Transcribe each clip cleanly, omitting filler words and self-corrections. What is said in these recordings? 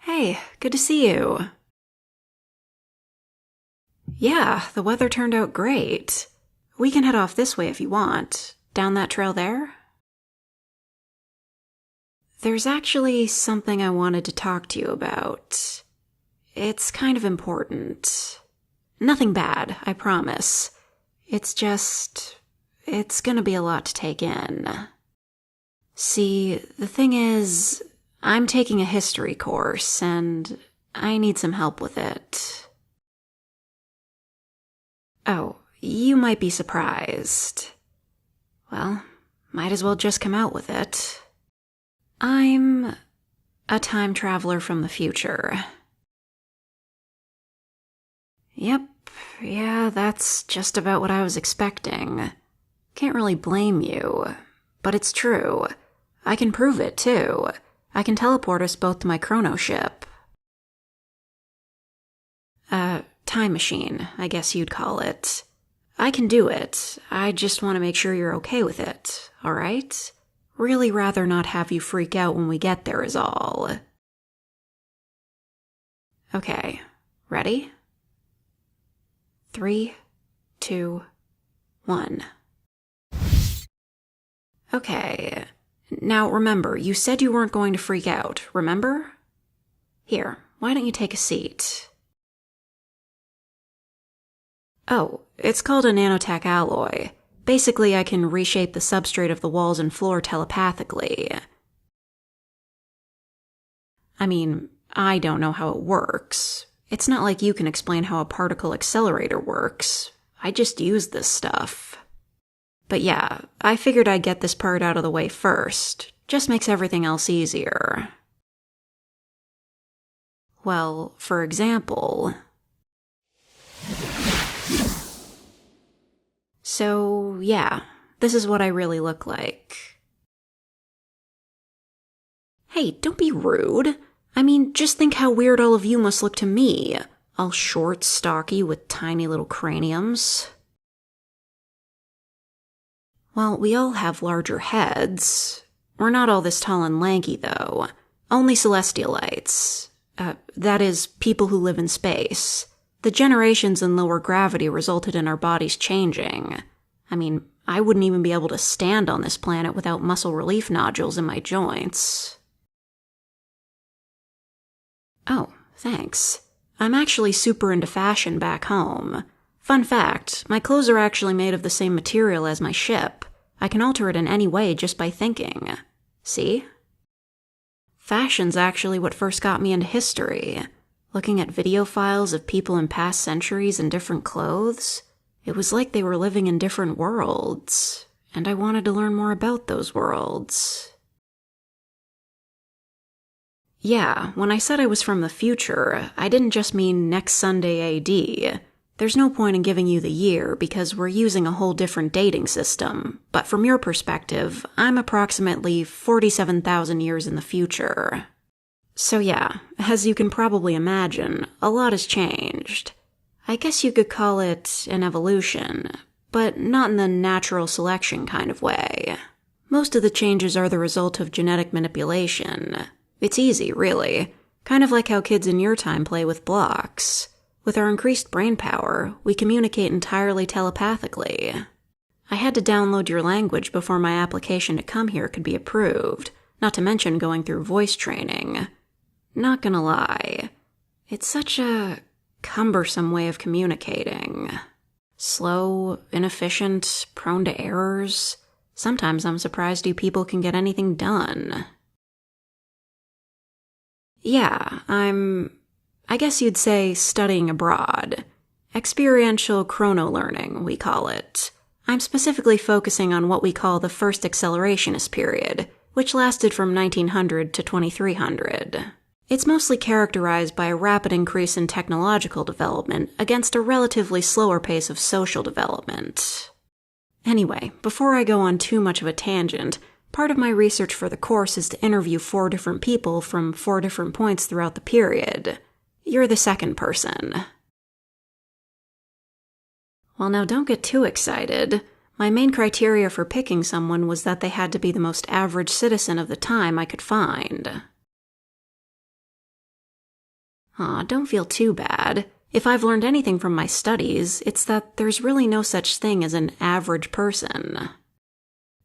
Hey, good to see you. Yeah, the weather turned out great. We can head off this way if you want. Down that trail there? There's actually something I wanted to talk to you about. It's kind of important. Nothing bad, I promise. It's gonna be a lot to take in. See, the thing is, I'm taking a history course, and I need some help with it. Oh, you might be surprised. Well, might as well just come out with it. I'm a time traveler from the future. Yep, yeah, that's just about what I was expecting. Can't really blame you, but it's true. I can prove it, too. I can teleport us both to my chrono ship. Time machine, I guess you'd call it. I can do it. I just want to make sure you're okay with it, alright? Really rather not have you freak out when we get there is all. Okay, ready? 3, 2, 1. Okay, now remember, you said you weren't going to freak out, remember? Here, why don't you take a seat? Oh, it's called a nanotech alloy. Basically, I can reshape the substrate of the walls and floor telepathically. I mean, I don't know how it works. It's not like you can explain how a particle accelerator works. I just use this stuff. But yeah, I figured I'd get this part out of the way first. Just makes everything else easier. Well, for example... So, yeah, this is what I really look like. Hey, don't be rude. I mean, just think how weird all of you must look to me. All short, stocky, with tiny little craniums. Well, we all have larger heads. We're not all this tall and lanky, though. Only celestialites. That is, people who live in space. The generations in lower gravity resulted in our bodies changing. I mean, I wouldn't even be able to stand on this planet without muscle relief nodules in my joints. Oh, thanks. I'm actually super into fashion back home. Fun fact, my clothes are actually made of the same material as my ship. I can alter it in any way just by thinking. See? Fashion's actually what first got me into history. Looking at video files of people in past centuries in different clothes, it was like they were living in different worlds, and I wanted to learn more about those worlds. Yeah, when I said I was from the future, I didn't just mean next Sunday AD. There's no point in giving you the year because we're using a whole different dating system, but from your perspective, I'm approximately 47,000 years in the future. So yeah, as you can probably imagine, a lot has changed. I guess you could call it an evolution, but not in the natural selection kind of way. Most of the changes are the result of genetic manipulation. It's easy, really. Kind of like how kids in your time play with blocks. With our increased brain power, we communicate entirely telepathically. I had to download your language before my application to come here could be approved, not to mention going through voice training. Not gonna lie, it's such a cumbersome way of communicating. Slow, inefficient, prone to errors. Sometimes I'm surprised you people can get anything done. Yeah, I guess you'd say studying abroad. Experiential chrono-learning, we call it. I'm specifically focusing on what we call the first accelerationist period, which lasted from 1900 to 2300. It's mostly characterized by a rapid increase in technological development against a relatively slower pace of social development. Anyway, before I go on too much of a tangent, part of my research for the course is to interview 4 different people from 4 different points throughout the period. You're the second person. Well, now don't get too excited. My main criteria for picking someone was that they had to be the most average citizen of the time I could find. Aw, don't feel too bad. If I've learned anything from my studies, it's that there's really no such thing as an average person.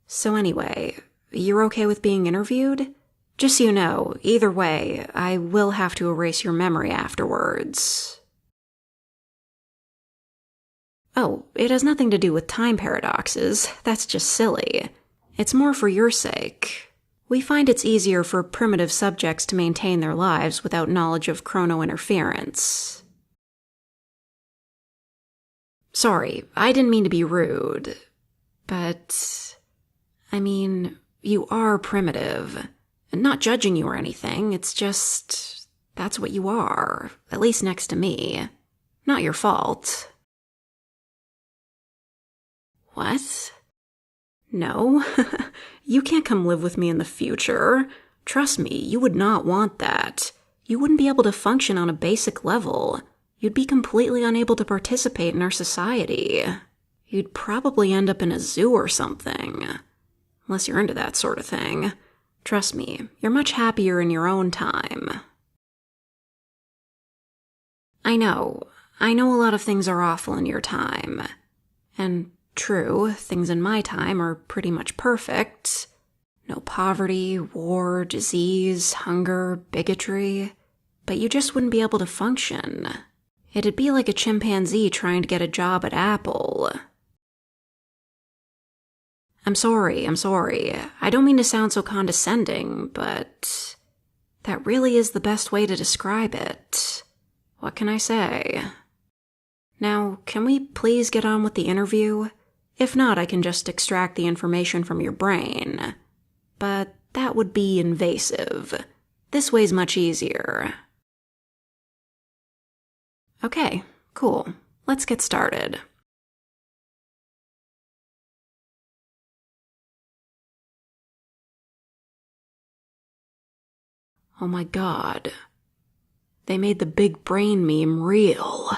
So anyway, you're okay with being interviewed? Just so you know, either way, I will have to erase your memory afterwards. Oh, it has nothing to do with time paradoxes. That's just silly. It's more for your sake. We find it's easier for primitive subjects to maintain their lives without knowledge of chrono-interference. Sorry, I didn't mean to be rude. But, I mean, you are primitive. Not judging you or anything, it's just, that's what you are, at least next to me. Not your fault. What? No, you can't come live with me in the future. Trust me, you would not want that. You wouldn't be able to function on a basic level. You'd be completely unable to participate in our society. You'd probably end up in a zoo or something. Unless you're into that sort of thing. Trust me, you're much happier in your own time. I know a lot of things are awful in your time. And true, things in my time are pretty much perfect. No poverty, war, disease, hunger, bigotry. But you just wouldn't be able to function. It'd be like a chimpanzee trying to get a job at Apple. I'm sorry. I don't mean to sound so condescending, but that really is the best way to describe it. What can I say? Now, can we please get on with the interview? If not, I can just extract the information from your brain. But that would be invasive. This way's much easier. Okay, cool. Let's get started. Oh my god. They made the big brain meme real.